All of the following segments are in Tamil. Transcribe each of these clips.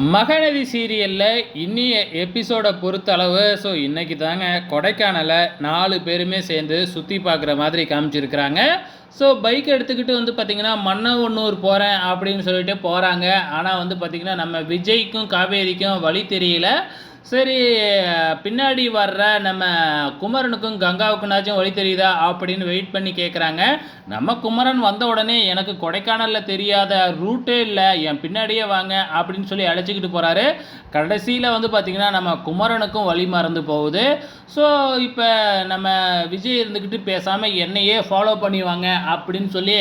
மகநதி சீரியலில் இன்னிய எபிசோடை பொறுத்தளவு இன்றைக்கி தாங்க கொடைக்கானலை 4 பேருமே சேர்ந்து சுற்றி பார்க்குற மாதிரி காமிச்சிருக்கிறாங்க. பைக் எடுத்துக்கிட்டு பார்த்திங்கன்னா மன்னவன்னூர் போகிறேன் அப்படின்னு சொல்லிட்டு போகிறாங்க. ஆனால் பார்த்திங்கன்னா நம்ம விஜய்க்கும் காவேரிக்கும் வழி தெரியல. சரி, பின்னாடி வர்ற நம்ம குமரனுக்கும் கங்காவுக்குனாச்சும் வழி தெரியுதா அப்படின்னு வெயிட் பண்ணி கேட்குறாங்க. நம்ம குமரன் வந்த உடனே எனக்கு கொடைக்கானலில் தெரியாத ரூட்டே இல்லை, என் பின்னாடியே வாங்க அப்படின்னு சொல்லி அழைச்சிக்கிட்டு போகிறாரு. கடைசியில் பார்த்திங்கன்னா நம்ம குமரனுக்கும் வழி மறந்து போகுது. இப்போ நம்ம விஜய் இருந்துக்கிட்டு பேசாமல் என்னையே ஃபாலோ பண்ணிவாங்க அப்படின்னு சொல்லி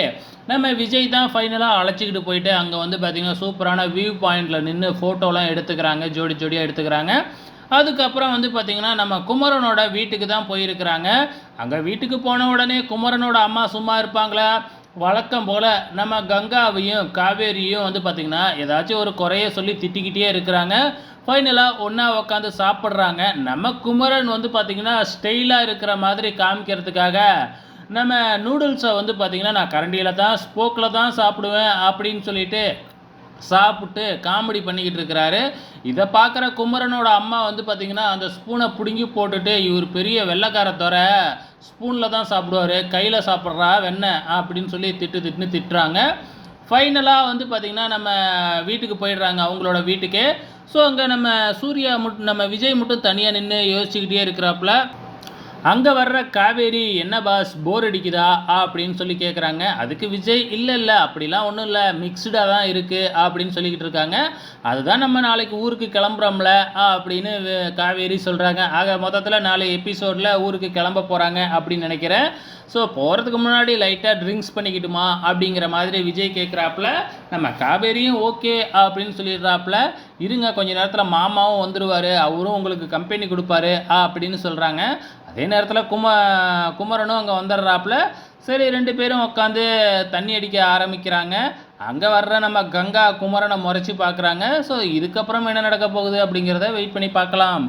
நம்ம விஜய் தான் ஃபைனலாக அழைச்சிக்கிட்டு போயிட்டு அங்கே பார்த்திங்கன்னா சூப்பரான வியூ பாயிண்டில் நின்று ஃபோட்டோலாம் எடுத்துக்கிறாங்க, ஜோடி ஜோடியாக எடுத்துக்கிறாங்க. அதுக்கப்புறம் பார்த்திங்கன்னா நம்ம குமரனோட வீட்டுக்கு தான் போயிருக்கிறாங்க. அங்கே வீட்டுக்கு போன உடனே குமரனோட அம்மா சும்மா இருப்பாங்களா? வழக்கம் போல் நம்ம கங்காவையும் காவேரியும் பார்த்திங்கன்னா ஏதாச்சும் ஒரு குறைய சொல்லி திட்டிக்கிட்டே இருக்கிறாங்க. ஃபைனலாக ஒன்றா உட்காந்து சாப்பிட்றாங்க. நம்ம குமரன் பார்த்திங்கன்னா ஸ்டைலாக இருக்கிற மாதிரி காமிக்கிறதுக்காக நம்ம நூடுல்ஸை பார்த்திங்கன்னா நான் கரண்டியில் தான் ஸ்போக்கில் தான் சாப்பிடுவேன் அப்படின்னு சொல்லிட்டு சாப்பிட்டு காமெடி பண்ணிக்கிட்டு இருக்கிறாரு. இதை பார்க்குற குமரனோட அம்மா பார்த்திங்கன்னா அந்த ஸ்பூனை பிடுங்கி போட்டுட்டு, இவர் பெரிய வெள்ளைக்காரத்தோர ஸ்பூனில் தான் சாப்பிடுவார், கையில் சாப்பிட்றா வெண்ணெய் அப்படின்னு சொல்லி திட்டுறாங்க. ஃபைனலாக பார்த்திங்கன்னா நம்ம வீட்டுக்கு போயிடுறாங்க, அவங்களோட வீட்டுக்கு. அங்கே நம்ம சூர்யா நம்ம விஜய் மட்டும் தனியாக நின்று யோசிச்சுக்கிட்டே இருக்கிறாப்புல. அங்கே வர்ற காவேரி, என்ன பாஸ் போர் அடிக்குதா அப்படின்னு சொல்லி கேட்குறாங்க. அதுக்கு விஜய், இல்லை அப்படிலாம் ஒன்றும் இல்லை, மிக்ஸ்டாக தான் இருக்குது அப்படின்னு சொல்லிக்கிட்டு இருக்காங்க. அதுதான் நம்ம நாளைக்கு ஊருக்கு கிளம்புறோம்ல அப்படின்னு காவேரி சொல்கிறாங்க. ஆக மொத்தத்தில் 4 எபிசோடில் ஊருக்கு கிளம்ப போகிறாங்க அப்படின்னு நினைக்கிறேன். போகிறதுக்கு முன்னாடி லைட்டாக ட்ரிங்க்ஸ் பண்ணிக்கிட்டுமா அப்படிங்கிற மாதிரி விஜய் கேட்குறாப்புல. நம்ம காவேரியும் ஓகே அப்படின்னு சொல்லிடுறாப்புல. இருங்க கொஞ்சம் நேரத்தில் மாமாவும் வந்துடுவார், அவரும் உங்களுக்கு கம்பெனி கொடுப்பாரு அப்படின்னு சொல்கிறாங்க. அதே நேரத்தில் குமரனும் அங்கே வந்துடுறாப்புல. சரி, 2 பேரும் உட்காந்து தண்ணி அடிக்க ஆரம்பிக்கிறாங்க. அங்கே வர்ற நம்ம கங்கா குமரனை முறைச்சி பார்க்குறாங்க. இதுக்கப்புறம் என்ன நடக்க போகுது அப்படிங்கிறத வெயிட் பண்ணி பார்க்கலாம்.